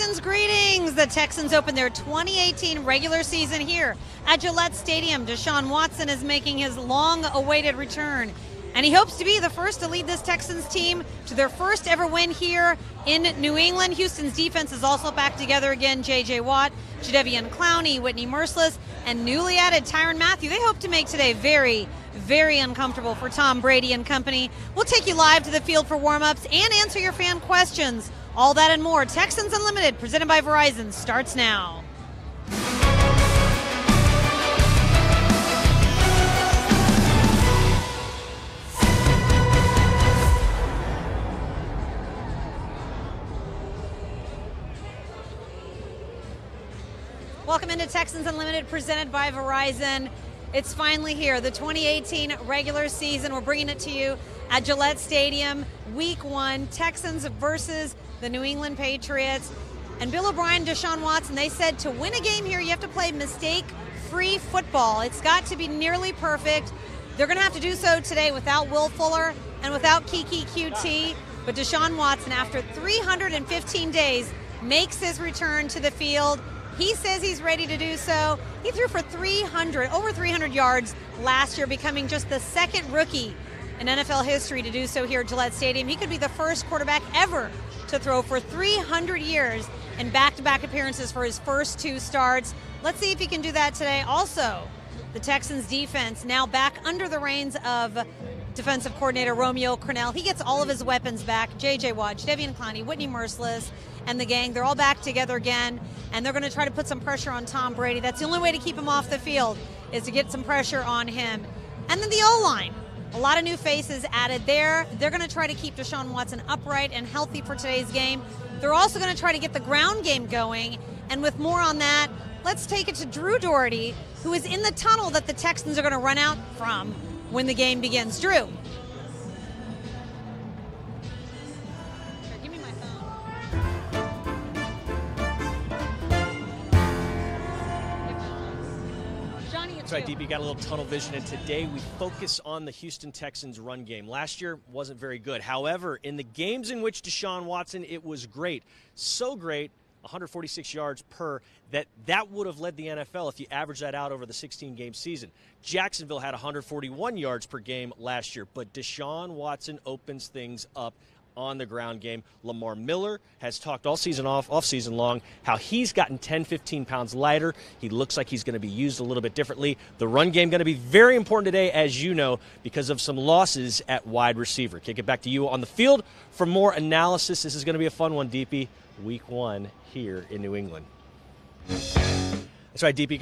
Texans, greetings! The Texans open their 2018 regular season here at Gillette Stadium. Deshaun Watson is making his long-awaited return, and he hopes to be the first to lead this Texans team to their first ever win here in New England. Houston's defense is also back together again. J.J. Watt, Jadeveon Clowney, Whitney Merciless, and newly added Tyrann Mathieu. They hope to make today very, very uncomfortable for Tom Brady and company. We'll take you live to the field for warm-ups and answer your fan questions. All that and more. Texans Unlimited, presented by Verizon, starts now. Welcome into Texans Unlimited, presented by Verizon. It's finally here, the 2018 regular season. We're bringing it to you at Gillette Stadium, Week 1, Texans versus the New England Patriots. And Bill O'Brien, Deshaun Watson, they said to win a game here, you have to play mistake-free football. It's got to be nearly perfect. They're going to have to do so today without Will Fuller and without Kiki QT. But Deshaun Watson, after 315 days, makes his return to the field. He says he's ready to do so. He threw for over 300 yards last year, becoming just the second rookie in NFL history to do so here at Gillette Stadium. He could be the first quarterback ever to throw for 300 years in back-to-back appearances for his first 2 starts. Let's see if he can do that today. Also, the Texans defense now back under the reins of defensive coordinator Romeo Crennel. He gets all of his weapons back. J.J. Watt, Jadeveon Clowney, Whitney Merciless, and the gang. They're all back together again, and they're going to try to put some pressure on Tom Brady. That's the only way to keep him off the field, is to get some pressure on him. And then the O-line. A lot of new faces added there. They're going to try to keep Deshaun Watson upright and healthy for today's game. They're also going to try to get the ground game going. And with more on that, let's take it to Drew Doherty, who is in the tunnel that the Texans are going to run out from when the game begins. Drew. Give me my phone. Johnny, it's That's right, DB, got a little tunnel vision, and today we focus on the Houston Texans run game. Last year wasn't very good. However, in the games in which Deshaun Watson, it was great. So great, 146 yards per, that would have led the NFL if you average that out over the 16-game season. Jacksonville had 141 yards per game last year, but Deshaun Watson opens things up on the ground game. Lamar Miller has talked all season off season long, how he's gotten 10, 15 pounds lighter. He looks like he's going to be used a little bit differently. The run game going to be very important today, as you know, because of some losses at wide receiver. Kick it back to you on the field for more analysis. This is going to be a fun one, DP. Week 1 here in New England. That's right, DP.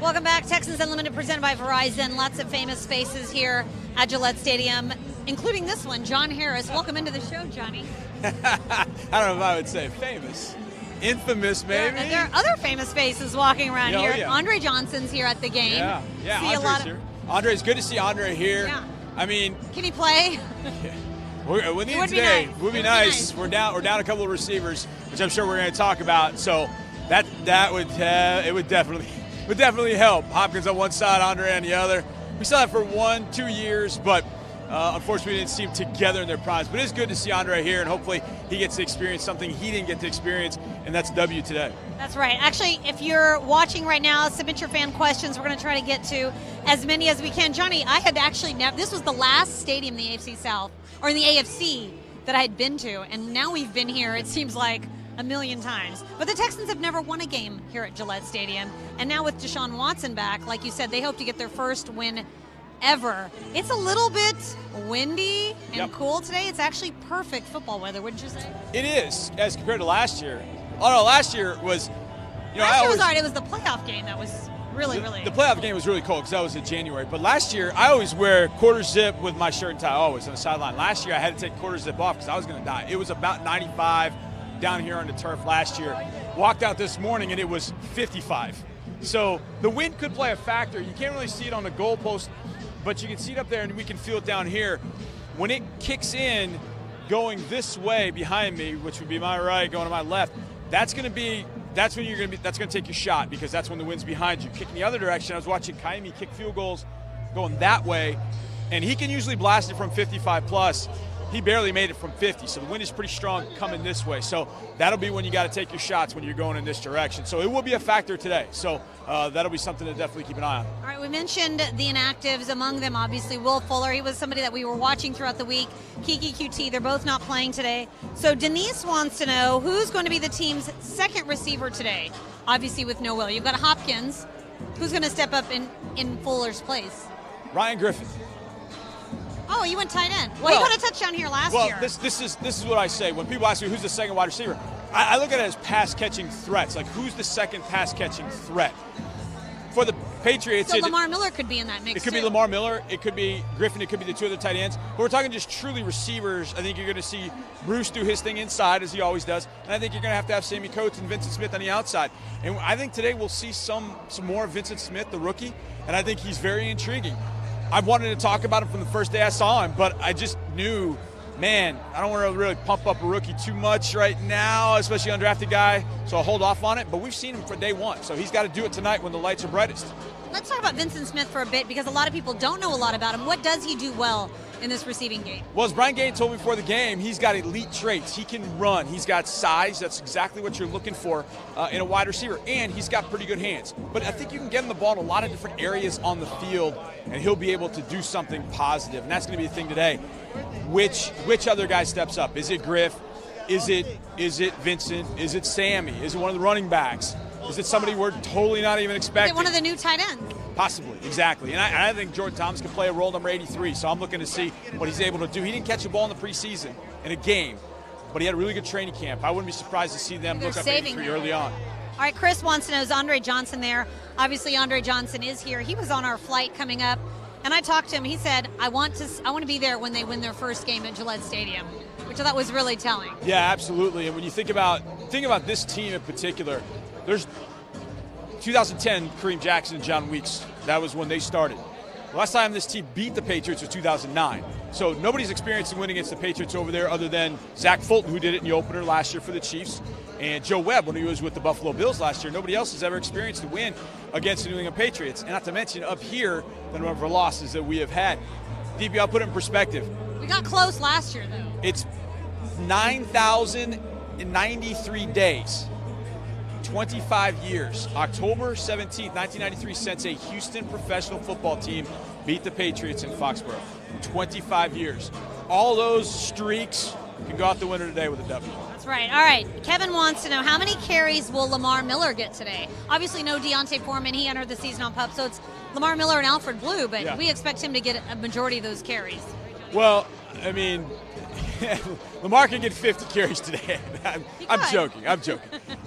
Welcome back, Texans Unlimited, presented by Verizon. Lots of famous faces here at Gillette Stadium, including this one, John Harris. Welcome into the show, Johnny. I don't know if I would say famous. Infamous, maybe. There are other famous faces walking around here. Yeah. Andre Johnson's here at the game. Yeah, Andre's here. Andre's good to see Andre here. Yeah. I mean, can he play? We need today. It would be nice. We're down a couple of receivers, which I'm sure we're going to talk about. So that would definitely help. Hopkins on one side, Andre on the other. We saw that for 1-2 years, but unfortunately we didn't see them together in their primes. But it's good to see Andre here, and hopefully he gets to experience something he didn't get to experience, and that's W today. That's right. Actually, if you're watching right now, submit your fan questions. We're going to try to get to as many as we can. Johnny, I had actually this was the last stadium in the AFC South, or in the AFC, that I had been to, and now we've been here, it seems like, a million times. But the Texans have never won a game here at Gillette Stadium, and now with Deshaun Watson back, like you said, they hope to get their first win ever. It's a little bit windy and cool today. It's actually perfect football weather, wouldn't you say? It is, as compared to last year. Oh no, last year was, last year was all right. It was the playoff game that was really. The playoff game was really cold because that was in January. But last year, I always wear quarter zip with my shirt and tie, always on the sideline. Last year, I had to take quarter zip off because I was going to die. It was about 95 down here on the turf last year. Walked out this morning and it was 55. So the wind could play a factor. You can't really see it on the goalpost, but you can see it up there and we can feel it down here. When it kicks in, going this way behind me, which would be my right, going to my left, that's when you're going to take your shot, because that's when the wind's behind you. Kicking the other direction, I was watching Kaimi kick field goals going that way, and he can usually blast it from 55 plus. He barely made it from 50, so the wind is pretty strong coming this way. So that'll be when you got to take your shots when you're going in this direction. So it will be a factor today. So that'll be something to definitely keep an eye on. All right, we mentioned the inactives, among them obviously Will Fuller. He was somebody that we were watching throughout the week. Kiki QT, they're both not playing today. So Denise wants to know who's going to be the team's second receiver today, obviously with no Will. You've got Hopkins. Who's going to step up in Fuller's place? Ryan Griffin. Oh, you went tight end. Well, he got a touchdown here last year. Well, this is what I say. When people ask me who's the second wide receiver, I look at it as pass-catching threats. Like, who's the second pass-catching threat? For the Patriots, so Lamar Miller could be in that mix, It could be Lamar Miller. It could be Griffin. It could be the two other tight ends. But we're talking just truly receivers. I think you're going to see Bruce do his thing inside, as he always does. And I think you're going to have Sammy Coates and Vincent Smith on the outside. And I think today we'll see some more Vincent Smith, the rookie. And I think he's very intriguing. I've wanted to talk about him from the first day I saw him, but I just knew, man, I don't want to really pump up a rookie too much right now, especially undrafted guy, so I'll hold off on it. But we've seen him for day one, so he's got to do it tonight when the lights are brightest. Let's talk about Vincent Smith for a bit, because a lot of people don't know a lot about him. What does he do well in this receiving game? Well, as Brian Gaines told me before the game, he's got elite traits. He can run. He's got size. That's exactly what you're looking for in a wide receiver. And he's got pretty good hands. But I think you can get him the ball in a lot of different areas on the field, and he'll be able to do something positive. And that's going to be the thing today. Which other guy steps up? Is it Griff? Is it Vincent? Is it Sammy? Is it one of the running backs? Is it somebody we're totally not even expecting? Is it one of the new tight ends? Possibly, exactly. And I think Jordan Thomas can play a role number 83, so I'm looking to see what he's able to do. He didn't catch a ball in the preseason in a game, but he had a really good training camp. I wouldn't be surprised to see them look up 83 early on. All right, Chris wants to know, is Andre Johnson there? Obviously, Andre Johnson is here. He was on our flight coming up, and I talked to him. He said, I want to be there when they win their first game at Gillette Stadium, which I thought was really telling. Yeah, absolutely. And when you think about this team in particular, there's 2010, Kareem Jackson and John Weeks. That was when they started. The last time this team beat the Patriots was 2009. So nobody's experienced a win against the Patriots over there other than Zach Fulton, who did it in the opener last year for the Chiefs, and Joe Webb when he was with the Buffalo Bills last year. Nobody else has ever experienced a win against the New England Patriots. And not to mention up here, the number of losses that we have had. DB, I'll put it in perspective. We got close last year, though. It's 9,093 days. 25 years. October 17th, 1993, since a Houston professional football team beat the Patriots in Foxborough. 25 years. All those streaks can go out the window today with a W. That's right. All right. Kevin wants to know, how many carries will Lamar Miller get today? Obviously, no Deontay Foreman. He entered the season on PUP, so it's Lamar Miller and Alfred Blue, but we expect him to get a majority of those carries. Well, I mean, Lamar can get 50 carries today. I'm joking.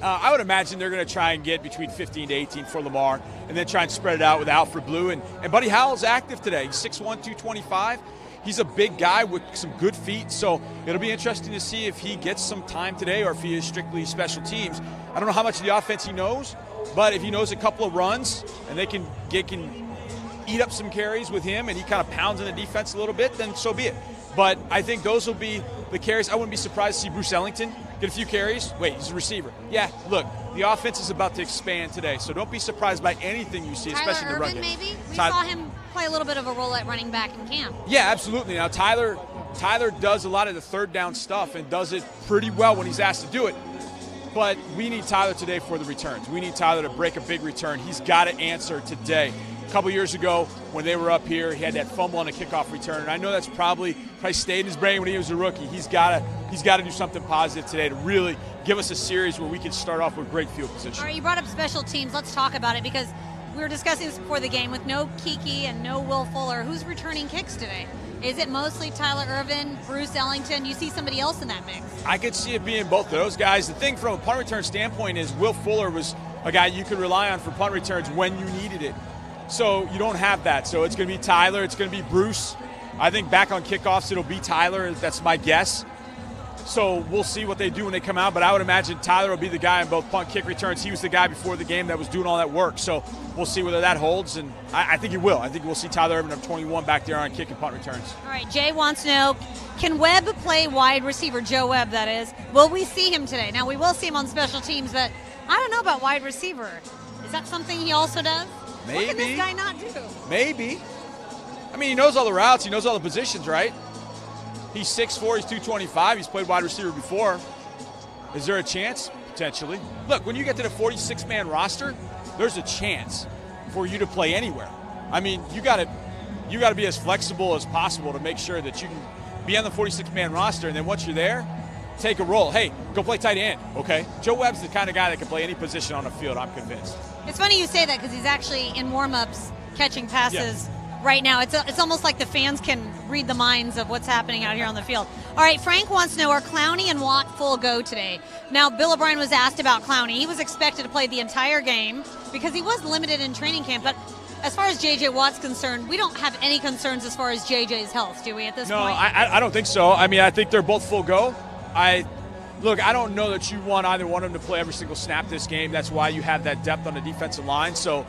I would imagine they're going to try and get between 15 to 18 for Lamar and then try and spread it out with Alfred Blue. And Buddy Howell's active today. He's 6'1", 225. He's a big guy with some good feet, so it'll be interesting to see if he gets some time today or if he is strictly special teams. I don't know how much of the offense he knows, but if he knows a couple of runs and they can eat up some carries with him and he kind of pounds in the defense a little bit, then so be it. But I think those will be the carries. I wouldn't be surprised to see Bruce Ellington get a few carries. Wait, he's a receiver. Yeah, look, the offense is about to expand today, so don't be surprised by anything you see, especially in the run game. Maybe? We saw him play a little bit of a role at running back in camp. Yeah, absolutely. Now, Tyler does a lot of the third down stuff and does it pretty well when he's asked to do it. But we need Tyler today for the returns. We need Tyler to break a big return. He's got to answer today. A couple years ago when they were up here, he had that fumble on a kickoff return. And I know that's probably stayed in his brain when he was a rookie. He's got to do something positive today to really give us a series where we can start off with great field position. All right, you brought up special teams. Let's talk about it because we were discussing this before the game. With no Kiki and no Will Fuller, who's returning kicks today? Is it mostly Tyler Irvin, Bruce Ellington? You see somebody else in that mix? I could see it being both of those guys. The thing from a punt return standpoint is Will Fuller was a guy you could rely on for punt returns when you needed it. So you don't have that. So it's going to be Tyler. It's going to be Bruce. I think back on kickoffs it'll be Tyler. That's my guess. So we'll see what they do when they come out. But I would imagine Tyler will be the guy in both punt kick returns. He was the guy before the game that was doing all that work. So we'll see whether that holds. And I think he will. I think we'll see Tyler Irvin of 21 back there on kick and punt returns. All right, Jay wants to know, can Webb play wide receiver, Joe Webb that is? Will we see him today? Now, we will see him on special teams, but I don't know about wide receiver. Is that something he also does? Maybe. What can this guy not do? Maybe. I mean, he knows all the routes. He knows all the positions, right? He's 6'4", he's 225. He's played wide receiver before. Is there a chance? Potentially. Look, when you get to the 46-man roster, there's a chance for you to play anywhere. I mean, you got to be as flexible as possible to make sure that you can be on the 46-man roster, and then once you're there, take a role. Hey, go play tight end, okay? Joe Webb's the kind of guy that can play any position on the field, I'm convinced. It's funny you say that because he's actually in warm-ups catching passes right now. It's almost like the fans can read the minds of what's happening out here on the field. All right, Frank wants to know, are Clowney and Watt full go today? Now, Bill O'Brien was asked about Clowney. He was expected to play the entire game because he was limited in training camp, but as far as J.J. Watt's concerned, we don't have any concerns as far as J.J.'s health, do we, at this point? No, I don't think so. I mean, I think they're both full go. Look, I don't know that you want either one of them to play every single snap this game. That's why you have that depth on the defensive line. So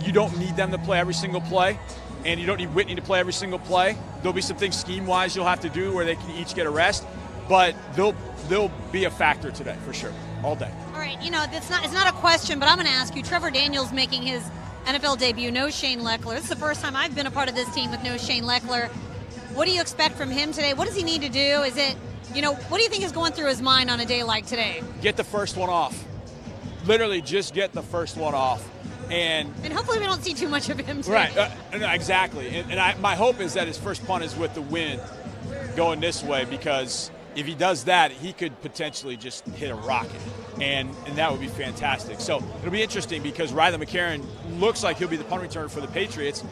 you don't need them to play every single play, and you don't need Whitney to play every single play. There'll be some things scheme-wise you'll have to do where they can each get a rest, but they'll be a factor today for sure, all day. All right, it's not a question, but I'm going to ask you. Trevor Daniels making his NFL debut, no Shane Leckler. This is the first time I've been a part of this team with no Shane Leckler. What do you expect from him today? What does he need to do? Is it, what do you think is going through his mind on a day like today? Get the first one off. Literally just get the first one off. And hopefully we don't see too much of him today. Right, exactly. And my hope is that his first punt is with the wind going this way, because if he does that, he could potentially just hit a rocket, and that would be fantastic. So it'll be interesting because Riley McCarron looks like he'll be the punt returner for the Patriots.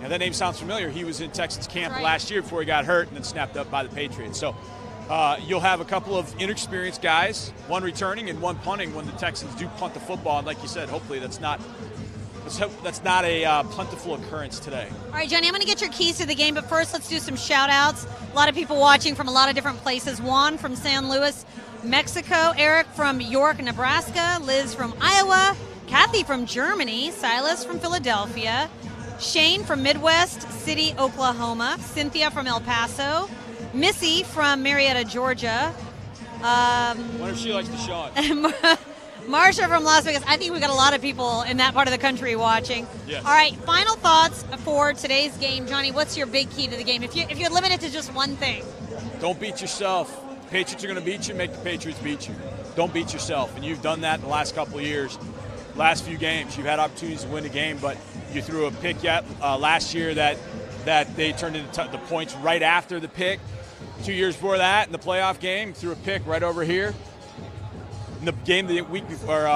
And that name sounds familiar. He was in Texans camp last year before he got hurt and then snapped up by the Patriots. So you'll have a couple of inexperienced guys, one returning and one punting when the Texans do punt the football. And like you said, hopefully that's not a plentiful occurrence today. All right, Johnny, I'm going to get your keys to the game, but first let's do some shout-outs. A lot of people watching from a lot of different places. Juan from San Luis, Mexico. Eric from York, Nebraska. Liz from Iowa. Kathy from Germany. Silas from Philadelphia. Shane from Midwest City, Oklahoma. Cynthia from El Paso. Missy from Marietta, Georgia. Wonder if she likes the shot. Marsha from Las Vegas. I think we've got a lot of people in that part of the country watching. Yes. All right, final thoughts for today's game. Johnny, what's your big key to the game? If you're limited to just one thing. Don't beat yourself. Patriots are going to beat you. Make the Patriots beat you. Don't beat yourself. And you've done that in the last couple of years. Last few games, you've had opportunities to win a game, but you threw a pick last year that they turned into the points right after the pick. 2 years before that, in the playoff game, threw a pick right over here. In the game the week before,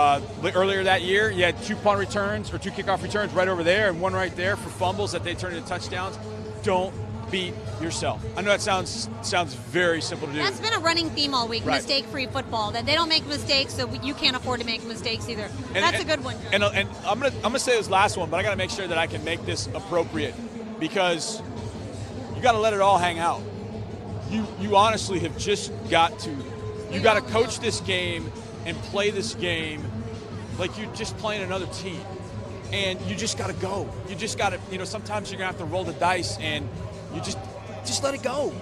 earlier that year, you had 2 punt returns or 2 kickoff returns right over there and one right there for fumbles that they turned into touchdowns. Don't beat yourself. I know that sounds very simple to do. That's been a running theme all week, right. Mistake-free football. That they don't make mistakes, so you can't afford to make mistakes either. That's a good one, Johnny. And I'm gonna say this last one, but I got to make sure that I can make this appropriate, because you got to let it all hang out. You honestly have just got to. You got to coach this game and play this game like you're just playing another team. And you just got to go. You just got to, sometimes you're going to have to roll the dice, and you just let it go.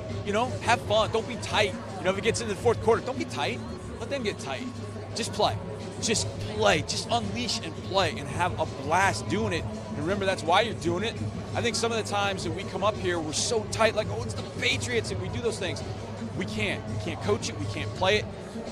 Have fun. Don't be tight. If it gets into the fourth quarter, don't be tight. Let them get tight. Just play. Just play. Just unleash and play and have a blast doing it. And remember, that's why you're doing it. I think some of the times that we come up here, we're so tight, like, it's the Patriots, and we do those things. We can't coach it. We can't play it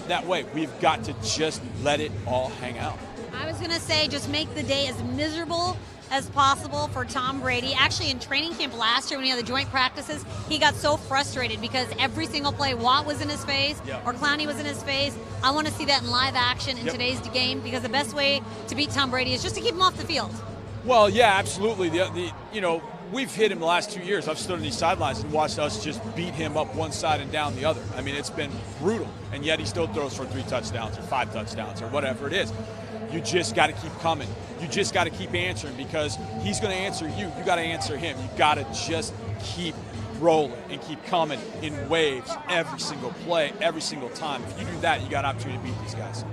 that way. We've got to just let it all hang out. I was going to say, just make the day as miserable as possible for Tom Brady. Actually, in training camp last year when he had the joint practices, he got so frustrated because every single play, Watt was in his face or Clowney was in his face. I want to see that in live action in today's game, because the best way to beat Tom Brady is just to keep him off the field. Well, yeah, absolutely. We've hit him the last 2 years. I've stood on these sidelines and watched us just beat him up one side and down the other. I mean, it's been brutal, and yet he still throws for 3 touchdowns or 5 touchdowns or whatever it is. You just got to keep coming. You just got to keep answering, because he's going to answer you. You got to answer him. You got to just keep rolling and keep coming in waves every single play, every single time. If you do that, you got an opportunity to beat these guys.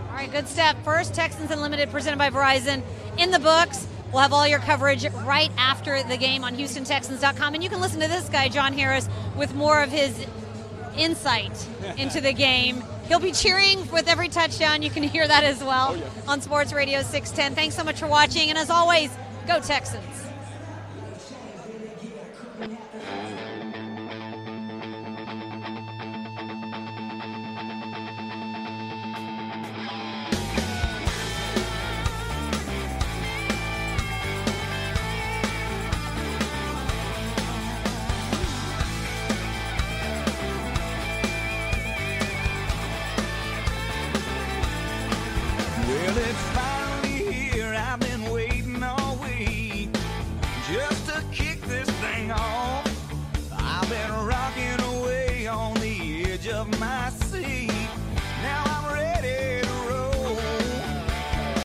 All right, good step. First, Texans Unlimited presented by Verizon in the books. We'll have all your coverage right after the game on HoustonTexans.com. And you can listen to this guy, John Harris, with more of his insight into the game. He'll be cheering with every touchdown. You can hear that as well on Sports Radio 610. Thanks so much for watching. And as always, go Texans. Gillette